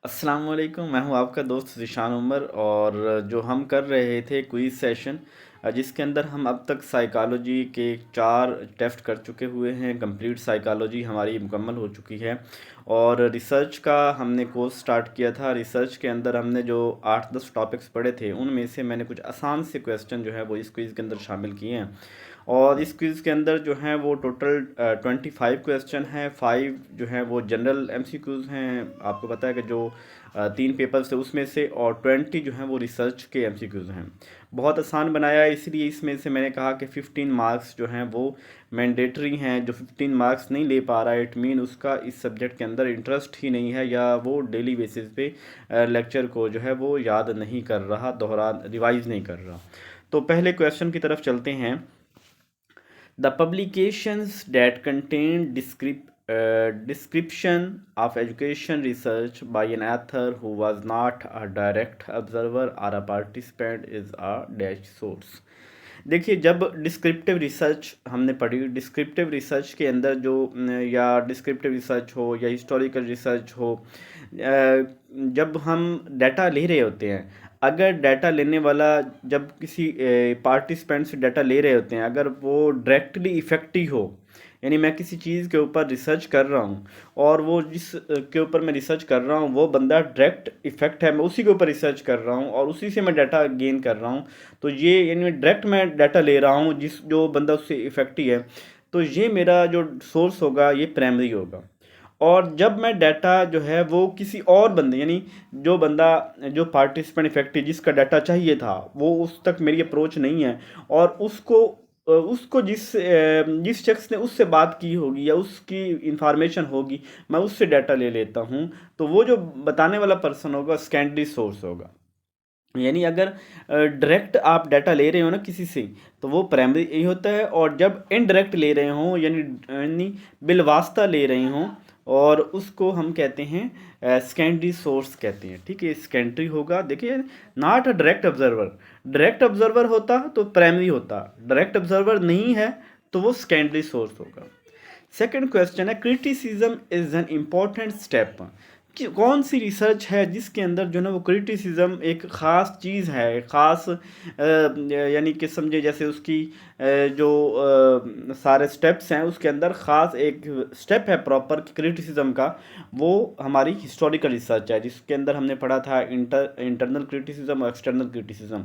अस्सलाम वालेकुम। मैं हूं आपका दोस्त ज़ीशान उमर और जो हम कर रहे थे क्विज़ सेशन जिसके अंदर हम अब तक साइकोलॉजी के 4 टेस्ट कर चुके हुए हैं। कंप्लीट साइकोलॉजी हमारी मुकम्मल हो चुकी है और रिसर्च का हमने कोर्स स्टार्ट किया था। रिसर्च के अंदर हमने जो 8-10 टॉपिक्स पढ़े थे उनमें से मैंने कुछ आसान से क्वेश्चन जो है वो इस क्विज़ के अंदर शामिल किए हैं। और इस क्विज़ के अंदर जो है वो टोटल 25 क्वेश्चन हैं। 5 जो हैं वो जनरल एमसीक्यूज़ हैं, आपको पता है कि जो 3 पेपर्स थे उसमें से, और 20 जो हैं वो रिसर्च के एमसीक्यूज़ हैं। बहुत आसान बनाया है, इसलिए इसमें से मैंने कहा कि 15 मार्क्स जो हैं वो मैंडेटरी हैं। जो 15 मार्क्स नहीं ले पा रहा है, इट मीन उसका इस सब्जेक्ट के अंदर इंटरेस्ट ही नहीं है, या वो डेली बेसिस पे लेक्चर को जो है वो याद नहीं कर रहा, दोहरा रिवाइज नहीं कर रहा। तो पहले क्वेश्चन की तरफ चलते हैं। The publications that contain description of education research by an author who was not a direct observer or a participant is a dash source। देखिए, जब डिस्क्रिप्टिव रिसर्च हमने पढ़ी, डिस्क्रिप्टिव रिसर्च के अंदर जो या डिस्क्रिप्टिव रिसर्च हो या हिस्टोरिकल रिसर्च हो, जब हम डाटा ले रहे होते हैं, अगर डाटा लेने वाला जब किसी पार्टिसिपेंट से डाटा ले रहे होते हैं, अगर वो डायरेक्टली इफ़ेक्टिव हो, यानी मैं किसी चीज़ के ऊपर रिसर्च कर रहा हूँ और वो जिस के ऊपर मैं रिसर्च कर रहा हूँ वो बंदा डायरेक्ट इफ़ेक्ट है, मैं उसी के ऊपर रिसर्च कर रहा हूँ और उसी से मैं डाटा गेन कर रहा हूँ, तो ये यानी डायरेक्ट मैं डाटा ले रहा हूँ जिस जो बंदा उससे इफ़ेक्टिव है, तो ये मेरा जो सोर्स होगा ये प्राइमरी होगा। और जब मैं डाटा जो है वो किसी और बंदे, यानी जो बंदा, जो पार्टिसिपेंट इफेक्टिव जिसका डाटा चाहिए था, वो उस तक मेरी अप्रोच नहीं है और उसको जिस शख्स ने उससे बात की होगी या उसकी इंफॉर्मेशन होगी, मैं उससे डाटा ले लेता हूँ, तो वो जो बताने वाला पर्सन होगा सेकेंडरी सोर्स होगा। यानी अगर डायरेक्ट आप डाटा ले रहे हो ना किसी से, तो वो प्राइमरी यही होता है, और जब इनडायरेक्ट ले रहे हों यानी बिलवास्ता ले रहे हों, और उसको हम कहते हैं सेकेंडरी सोर्स कहते हैं। ठीक है, सेकेंडरी होगा। देखिए, not a direct observer, direct observer होता तो प्राइमरी होता, डायरेक्ट ऑब्जर्वर नहीं है तो वो सेकेंडरी सोर्स होगा। सेकंड क्वेश्चन है, criticism is an important step. कि कौन सी रिसर्च है जिसके अंदर जो ना वो क्रिटिसिज्म एक ख़ास चीज़ है, एक ख़ास यानी कि समझे जैसे उसकी जो सारे स्टेप्स हैं उसके अंदर ख़ास एक स्टेप है प्रॉपर क्रिटिसिज्म का, वो हमारी हिस्टोरिकल रिसर्च है, जिसके अंदर हमने पढ़ा था इंटरनल क्रिटिसिज्म और एक्सटर्नल क्रिटिसिज्म।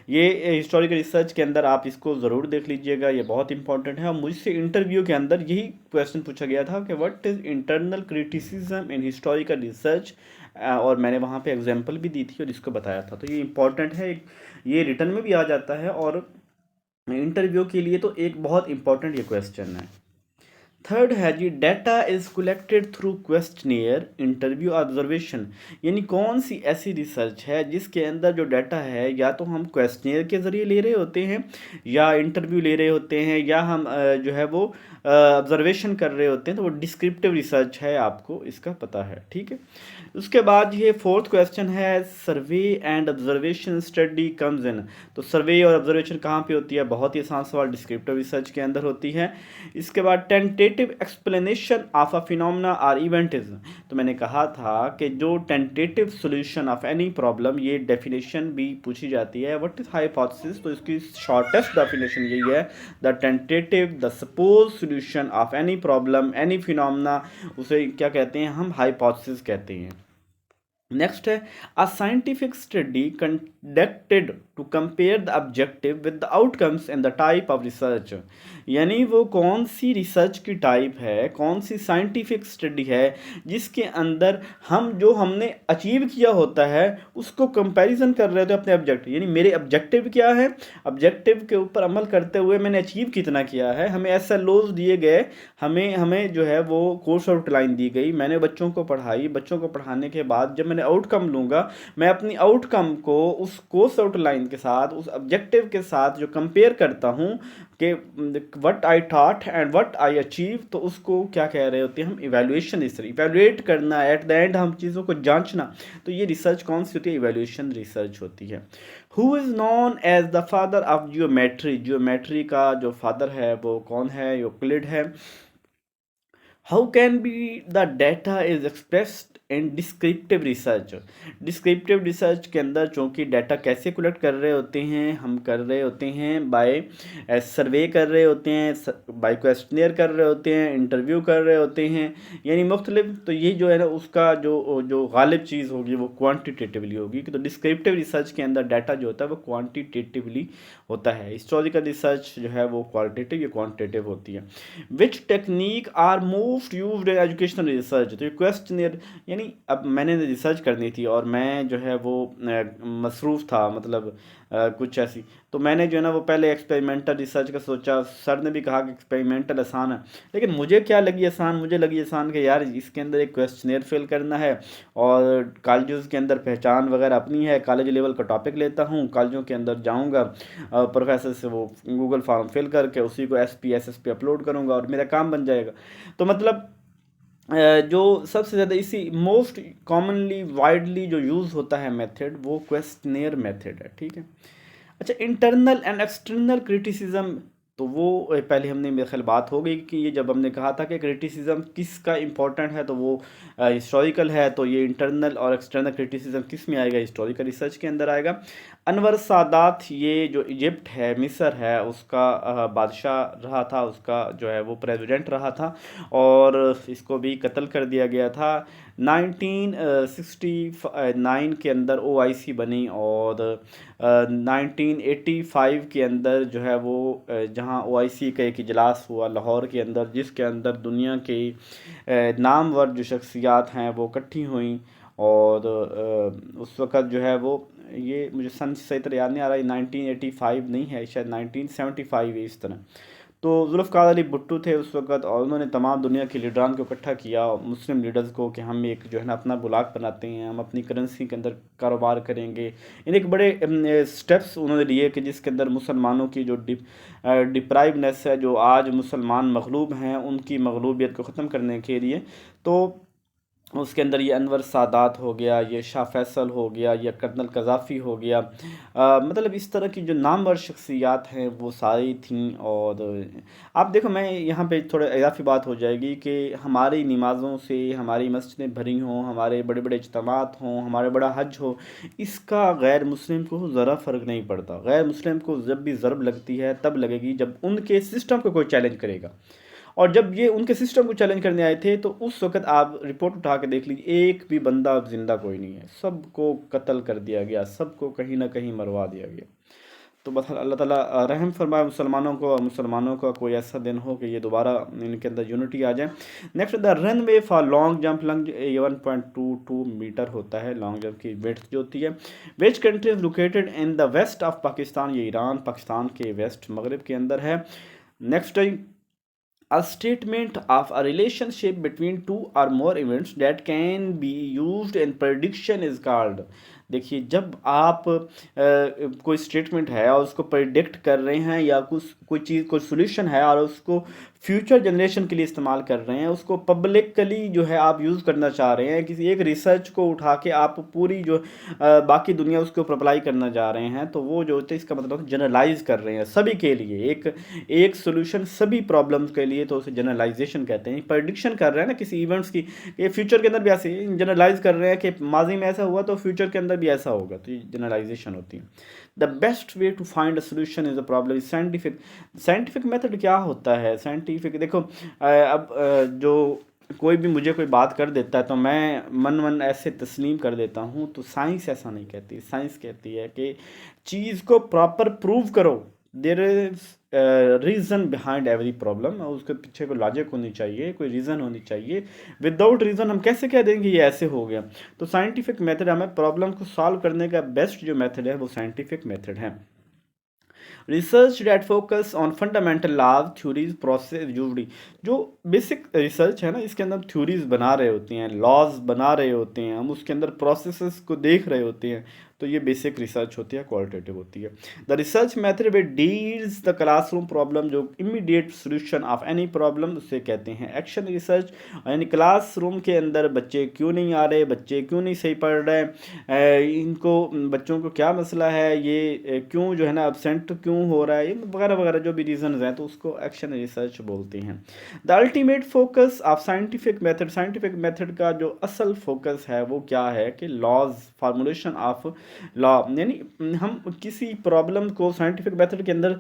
ये हिस्टोरिकल रिसर्च के अंदर आप इसको ज़रूर देख लीजिएगा, ये बहुत इंपॉर्टेंट है। और मुझसे इंटरव्यू के अंदर यही क्वेश्चन पूछा गया था कि what is internal criticism in historical research, और मैंने वहाँ पे एग्जांपल भी दी थी और इसको बताया था, तो ये इंपॉर्टेंट है। ये रिटर्न में भी आ जाता है और इंटरव्यू के लिए तो एक बहुत इंपॉर्टेंट ये क्वेश्चन है। थर्ड है जी, data is collected through questionnaire interview observation. यानी कौन सी ऐसी रिसर्च है जिसके अंदर जो डाटा है या तो हम क्वेश्चनियर के ज़रिए ले रहे होते हैं, या इंटरव्यू ले रहे होते हैं, या हम जो है वो ऑब्जर्वेशन कर रहे होते हैं, तो वो डिस्क्रिप्टिव रिसर्च है, आपको इसका पता है। ठीक है, उसके बाद ये फोर्थ क्वेश्चन है, survey and observation study comes in. तो सर्वे और ऑब्जर्वेशन कहाँ पे होती है? बहुत ही आसान सवाल, डिस्क्रिप्टिव रिसर्च के अंदर होती है। इसके बाद tentative explanation of a phenomena और इवेंट इज। तो मैंने कहा था कि जो tentative solution of any problem, ये डेफिनेशन भी पूछी जाती है, व्हाट इज हाइपोथेसिस, तो इसकी शॉर्टेस्ट डेफिनेशन यही है, the tentative the suppose solution of any problem any phenomena, उसे क्या कहते हैं? हम हाइपोथेसिस कहते हैं। नेक्स्ट है, a scientific study conducted to compare the objective with the outcomes in the type of research. यानी वो कौन सी रिसर्च की टाइप है, कौन सी साइंटिफिक स्टडी है जिसके अंदर हम जो हमने अचीव किया होता है उसको कंपैरिजन कर रहे थे अपने ऑब्जेक्टिव, यानी मेरे ऑब्जेक्टिव क्या है, ऑब्जेक्टिव के ऊपर अमल करते हुए मैंने अचीव कितना किया है। हमें ऐसा लोज दिए गए, हमें हमें जो है वो कोर्स आउटलाइन दी गई, मैंने बच्चों को पढ़ाई, बच्चों को पढ़ाने के बाद जब मैंने आउटकम लूँगा, मैं अपनी आउटकम को उस कोर्स आउटलाइन के साथ, उस ऑब्जेक्टिव के साथ जो कंपेयर करता हूँ कि what I thought and what I achieve, तो उसको क्या कह रहे होते हैं हम? इवैल्यूएशन। इस तरह इवैल्यूएट करना, एट द एंड हम चीज़ों को जांचना, तो ये रिसर्च कौन सी होती है? इवैल्यूएशन रिसर्च होती है। Who is known as the father of geometry. Geometry का जो फादर है वो कौन है? यूक्लिड है। How can be the data is expressed in descriptive research. Descriptive research के अंदर चूँकि डाटा कैसे कलेक्ट कर रहे होते हैं, हम कर रहे होते हैं बाय सर्वे कर रहे होते हैं, बाय क्वेश्चनियर कर रहे होते हैं, इंटरव्यू कर रहे होते हैं, यानी मुख्तलिफ। तो ये जो है ना उसका जो जो गालिब चीज़ होगी वो क्वान्टिटेटिवली होगी। तो डिस्क्रिप्टिव रिसर्च के अंदर डाटा जो होता है वो क्वान्टिटेटिवली होता है। हिस्टोरिकल रिसर्च जो है वो क्वालिटेटिव या क्वान्टिटेटिव होती है। Which technique are most used in educational research. तो ये क्वेश्चनियर, यानी अब मैंने रिसर्च करनी थी और मैं जो है वो मसरूफ़ था, मतलब कुछ ऐसी। तो मैंने जो है ना वो पहले एक्सपेरिमेंटल रिसर्च का सोचा। सर ने भी कहा कि एक्सपेरिमेंटल आसान है, लेकिन मुझे क्या लगी आसान, मुझे लगी आसान कि यार इसके अंदर एक क्वेश्चनियर फिल करना है और कॉलेज के अंदर पहचान वगैरह अपनी है, कॉलेज लेवल का टॉपिक लेता हूँ, कॉलेजों के अंदर जाऊँगा, प्रोफेसर से वो गूगल फॉर्म फिल करके उसी को SPSS पे अपलोड करूँगा और मेरा काम बन जाएगा। तो मतलब जो सबसे ज़्यादा इसी मोस्ट कॉमनली वाइडली जो यूज़ होता है मेथड वो क्वेश्चनियर मेथड है, ठीक है। अच्छा, इंटरनल एंड एक्सटर्नल क्रिटिसिज्म, तो वो पहले हमने मेरे ख्याल बात हो गई कि ये जब हमने कहा था कि क्रिटिसिज्म किसका इंपॉर्टेंट है तो वो हिस्टोरिकल है। तो ये इंटरनल और एक्सटर्नल क्रिटिसिज्म किस में आएगा, हिस्टोरिकल रिसर्च के अंदर आएगा। अनवर सादात, ये जो इजिप्ट है, मिस्र है, उसका बादशाह रहा था, उसका जो है वो प्रेसिडेंट रहा था और इसको भी कत्ल कर दिया गया था। 1969 के अंदर OIC बनी और 1985 के अंदर जो है वो जहाँ OIC का एक इजलास हुआ लाहौर के अंदर, जिसके अंदर दुनिया के नामवर जो शख्सियात हैं वो इकट्ठी हुई। और उस वक़्त जो है वो, ये मुझे सन सही तरह याद नहीं आ रहा है, 1985 नहीं है, शायद 1975 है इस तरह। तो जुल्फ़िकार अली भुट्टो थे उस वक़्त और उन्होंने तमाम दुनिया के लीडरान को इकट्ठा किया, मुस्लिम लीडर्स को, कि हम एक जो है ना अपना ब्लॉक बनाते हैं, हम अपनी करेंसी के अंदर कारोबार करेंगे। यानी एक बड़े स्टेप्स उन्होंने लिए कि जिसके अंदर मुसलमानों की जो डिप्राइवनेस है, जो आज मुसलमान मगलूब हैं, उनकी मगलूबियत को ख़त्म करने के लिए। तो उसके अंदर ये अनवर सादात हो गया, ये शाह फैसल हो गया, या कर्नल कज़ाफ़ी हो गया, मतलब इस तरह की जो नामवर शख्सियात हैं वो सारी थीं। और आप देखो, मैं यहाँ पे थोड़ा इजाफी बात हो जाएगी कि हमारी नमाज़ों से हमारी मस्जिदें भरी हों, हमारे बड़े बड़े इज्तिमात हों, हमारे बड़ा हज हो, इसका गैर मुस्लिम को ज़रा फ़र्क नहीं पड़ता। गैर मुस्लिम को जब भी ज़रब लगती है तब लगेगी जब उनके सिस्टम को कोई चैलेंज करेगा। और जब ये उनके सिस्टम को चैलेंज करने आए थे तो उस वक़्त आप रिपोर्ट उठा के देख लीजिए, एक भी बंदा अब ज़िंदा कोई नहीं है, सबको कत्ल कर दिया गया, सबको कहीं ना कहीं मरवा दिया गया। तो बस अल्लाह ताला रहम फरमाए मुसलमानों को, और मुसलमानों का कोई ऐसा दिन हो कि ये दोबारा इनके अंदर यूनिटी आ जाए। Next, the runway for long jump, long 1.22 metre होता है लॉन्ग जंप की वेट जो होती है। Which country is located in the west of Pakistan, ये ईरान पाकिस्तान के वेस्ट मगरब के अंदर है। Next, a statement of a relationship between two or more events that can be used in prediction is called। देखिए, जब आप कोई स्टेटमेंट है और उसको प्रेडिक्ट कर रहे हैं, या कुछ कोई चीज़, कोई सोल्यूशन है और उसको फ्यूचर जनरेशन के लिए इस्तेमाल कर रहे हैं, उसको पब्लिकली जो है आप यूज़ करना चाह रहे हैं, किसी एक रिसर्च को उठा के आप पूरी जो बाकी दुनिया उसके ऊपर अप्लाई करना चाह रहे हैं, तो वो जो होता है इसका मतलब जनरलाइज कर रहे हैं सभी के लिए, एक सोल्यूशन सभी प्रॉब्लम्स के लिए, तो उसे जनरलाइजेशन कहते हैं। प्रडिक्शन कर रहे हैं ना किसी इवेंट्स की, ये फ्यूचर के अंदर भी ऐसे जनरलाइज कर रहे हैं कि माजी में ऐसा हुआ तो फ्यूचर के अंदर भी ऐसा होगा, तो ये जनरलाइजेशन होती है। The best way to find a solution is a problem is scientific. Scientific method क्या होता है? साइंटिफिक, देखो जो कोई भी मुझे कोई बात कर देता है तो मैं मन ऐसे तस्लीम कर देता हूँ, तो साइंस ऐसा नहीं कहती। साइंस कहती है कि चीज़ को प्रॉपर प्रूव करो, there is reason behind every problem, और उसके पीछे कोई लॉजिक होनी चाहिए, कोई रीज़न होनी चाहिए। विदाउट रीज़न हम कैसे कह देंगे ये ऐसे हो गया? तो साइंटिफिक मेथड, हमें प्रॉब्लम को सॉल्व करने का बेस्ट जो मेथड है वो साइंटिफिक मेथड है। Research that focus on fundamental laws, theories, process usually, जो बेसिक रिसर्च है ना, इसके अंदर थ्योरीज बना रहे होते हैं, लॉज बना रहे होते हैं, हम उसके अंदर प्रोसेसेस को देख रहे होते हैं, तो ये बेसिक रिसर्च होती है, क्वालिटेटिव होती है। The research method which deals the classroom problem, जो immediate solution of any problem, उसे कहते हैं एक्शन रिसर्च। यानी क्लासरूम के अंदर बच्चे क्यों नहीं आ रहे, बच्चे क्यों नहीं सही पढ़ रहे, इनको बच्चों को क्या मसला है, ये क्यों जो है ना एब्सेंट क्यों हो रहा है, ये वगैरह वगैरह जो भी रीजन हैं, तो उसको एक्शन रिसर्च बोलते हैं। The ultimate focus of scientific method, scientific method का जो असल फोकस है वो क्या है कि लॉज, फार्मूलेशन ऑफ लॉ, यानी हम किसी प्रॉब्लम को साइंटिफिक मेथड के अंदर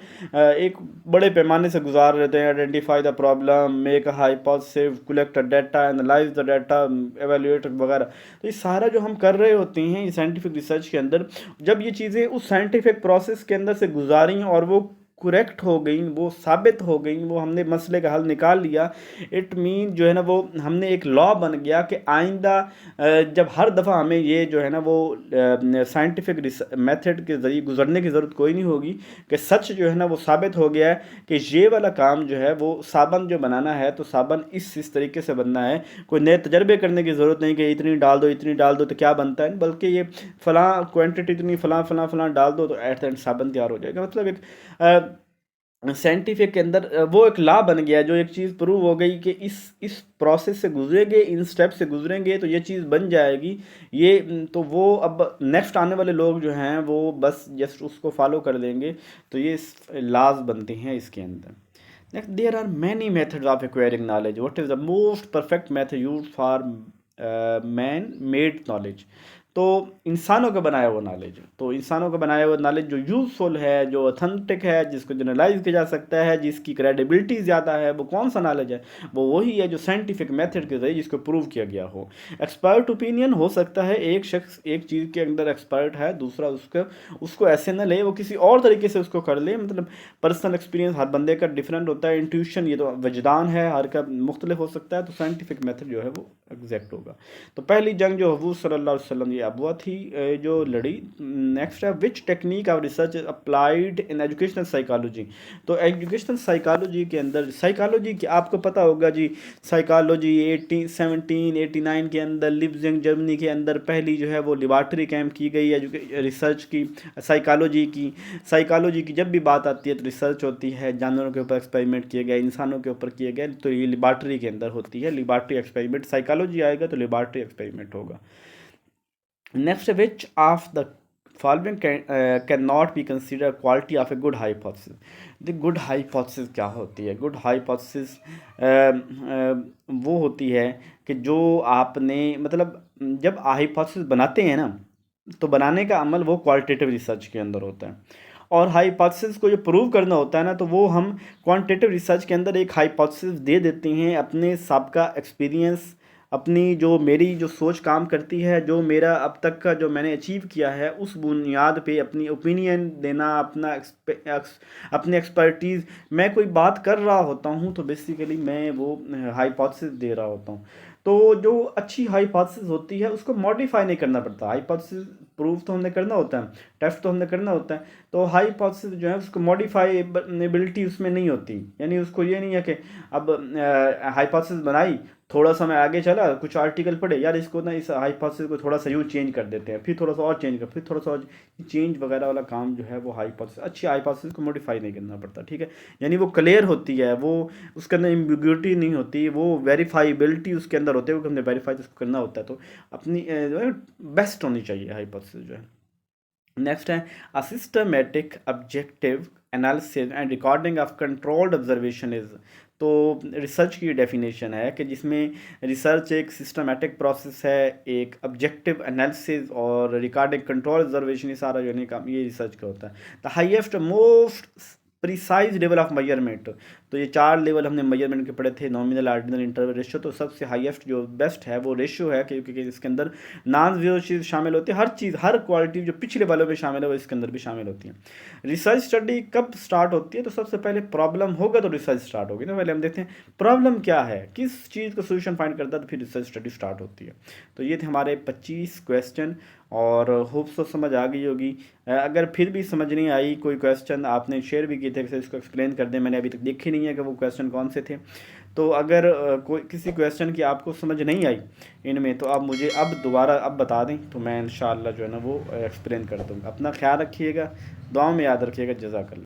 एक बड़े पैमाने से गुजार लेते हैं। Identify the problem, make a hypothesis, collect data, analyse the data, evaluate वगैरह। तो ये सारा जो हम कर रहे होते हैं साइंटिफिक रिसर्च के अंदर, जब ये चीज़ें उस साइंटिफिक प्रोसेस के अंदर से गुजारी और वो करेक्ट हो गई, वो साबित हो गई, वो हमने मसले का हल निकाल लिया, इट मीन जो है ना वो हमने एक लॉ बन गया कि आइंदा जब हर दफ़ा हमें ये जो है ना वो साइंटिफिक मेथड के ज़रिए गुजरने की ज़रूरत कोई नहीं होगी, कि सच जो है ना वो साबित हो गया है कि ये वाला काम जो है वो साबन जो बनाना है तो साबन इस तरीके से बनना है, कोई नए तजर्बे करने की ज़रूरत नहीं कि इतनी डाल दो इतनी डाल दो तो क्या बनता है, बल्कि ये फ़लाँ क्वांटिटी इतनी फ़लाँ फ़लाँ फ़लाँ डाल दो तो एट द एंड साबन तैयार हो जाएगा। मतलब एक साइंटिफिक के अंदर वो एक लॉ बन गया, जो एक चीज़ प्रूव हो गई कि इस प्रोसेस से गुजरेंगे, इन स्टेप से गुजरेंगे तो ये चीज़ बन जाएगी। ये तो वो अब नेक्स्ट आने वाले लोग जो हैं वो बस जस्ट उसको फॉलो कर देंगे, तो ये लॉज बनते हैं इसके अंदर। Next, there are many methods of acquiring knowledge, what is the most perfect method use for man made knowledge. तो इंसानों का बनाया हुआ नॉलेज, तो इंसानों का बनाया हुआ नॉलेज जो यूज़फुल है, जो ऑथेंटिक है, जिसको जनरलाइज किया जा सकता है, जिसकी क्रेडिबिलिटी ज़्यादा है, वो कौन सा नॉलेज है, वो वही है जो साइंटिफिक मेथड के जरिए जिसको प्रूव किया गया हो। एक्सपर्ट ओपिनियन हो सकता है, एक शख्स एक चीज़ के अंदर एक्सपर्ट है, दूसरा उसको ऐसे न ले, वो किसी और तरीके से उसको कर ले। मतलब पर्सनल एक्सपीरियंस हर बंदे का डिफरेंट होता है, इंट्यूशन ये तो वजदान है, हर का मुख्तलिफ हो सकता है, तो साइंटिफिक मेथड जो है वो एग्जैक्ट होगा। तो पहली जंग जो हजूर सल्लल्लाहु अलैहि वसल्लम ये अबुआ थी जो लड़ी। नेक्स्ट है, which technique of research applied in educational psychology. तो एजुकेशनल साइकोलॉजी के अंदर, साइकोलॉजी की आपको पता होगा जी, साइकोलॉजी 1789 के अंदर लिप्जिंग जर्मनी के अंदर पहली जो है वो लेबॉर्ट्री कैंप की गई रिसर्च की, साइकोलॉजी की जब भी बात आती है तो रिसर्च होती है, जानवरों के ऊपर एक्सपेरिमेंट किए गए, इंसानों के ऊपर किए गए, तो ये लेबॉर्ट्री के अंदर होती है, लेबॉर्ट्री एक्सपेरिमेंट। साइकोलॉजी आएगा तो लेबॉर्ट्री एक्सपेरिमेंट होगा। Next, which of the following can not be consider quality of a good hypothesis. The good hypothesis क्या होती है? गुड हाइपोथेसिस वो होती है कि जो आपने मतलब जब हाइपोथेसिस बनाते हैं ना, तो बनाने का अमल वो क्वालिटेटिव रिसर्च के अंदर होता है, और हाइपोथेसिस को जो प्रूव करना होता है ना, तो वो हम क्वांटिटेटिव रिसर्च के अंदर एक हाइपोथेसिस दे देते हैं, अपने सबका एक्सपीरियंस, अपनी जो मेरी जो सोच काम करती है, जो मेरा अब तक का जो मैंने अचीव किया है, उस बुनियाद पे अपनी ओपिनियन देना, अपनी एक्सपर्टीज़, मैं कोई बात कर रहा होता हूँ तो बेसिकली मैं वो हाइपोथेसिस दे रहा होता हूँ। तो जो अच्छी हाइपोथेसिस होती है उसको मॉडिफाई नहीं करना पड़ता। हाइपोथेसिस प्रूव तो हमने करना होता है, टेस्ट तो हमने करना होता है, तो हाइपोथेसिस जो है उसको मॉडिफाइबिलिटी उसमें नहीं होती। यानी उसको ये नहीं है कि अब हाइपोथेसिस बनाई, थोड़ा सा मैं आगे चला, कुछ आर्टिकल पढ़े, यार इसको ना इस हाइपोथेसिस को थोड़ा सा यूँ चेंज कर देते हैं, फिर थोड़ा सा और चेंज कर, फिर थोड़ा सा और चेंज वगैरह वाला काम जो है वो हाइपोथेसिस, अच्छी हाइपोथेसिस को मॉडिफाई नहीं करना पड़ता, ठीक है। यानी वो क्लियर होती है, वो उसके अंदर एम्बिग्युइटी नहीं होती, वो वेरीफाइबिलिटी उसके अंदर होती है, वो हमने वेरीफाई उसको करना होता है, तो अपनी जो है बेस्ट होनी चाहिए हाइपोथेसिस जो है। नेक्स्ट है, a systematic objective analysis and recording of controlled observation is. तो रिसर्च की डेफिनेशन है कि जिसमें रिसर्च एक सिस्टमेटिक प्रोसेस है, एक ऑब्जेक्टिव एनालिसिस और रिकॉर्डिंग कंट्रोल ऑब्जर्वेशन, ये सारा जो है काम ये रिसर्च का होता है। The highest most precise level of measurement, तो ये 4 लेवल हमने मेजरमेंट के पढ़े थे, नॉमिनल, ऑर्डिनल, इंटरवल, रेशियो। तो सबसे हाईएस्ट जो बेस्ट है वो रेशियो है, क्योंकि इसके अंदर नॉन जीरो चीज़ शामिल होती है, हर चीज़, हर क्वालिटी जो पिछले वालों में शामिल है वो इसके अंदर भी शामिल होती है। रिसर्च स्टडी कब स्टार्ट होती है? तो सबसे पहले प्रॉब्लम होगा तो रिसर्च स्टार्ट होगी ना। पहले हम देखते हैं प्रॉब्लम क्या है, किस चीज़ का सोल्यूशन फाइंड करता है, तो फिर रिसर्च स्टडी स्टार्ट होती है। तो ये थे हमारे 25 क्वेश्चन, और होप्स तो समझ आ गई होगी। अगर फिर भी समझ नहीं आई, कोई क्वेश्चन आपने शेयर भी किए थे, फिर इसको एक्सप्लेन कर दें, मैंने अभी तक देखे नहीं है कि वो क्वेश्चन कौन से थे। तो अगर कोई किसी क्वेश्चन की आपको समझ नहीं आई इनमें, तो आप मुझे अब दोबारा अब बता दें तो मैं इंशाअल्लाह जो है ना वो एक्सप्लेन कर दूँगा। अपना ख्याल रखिएगा, दुआ में याद रखिएगा। जज़ाकल्लाह।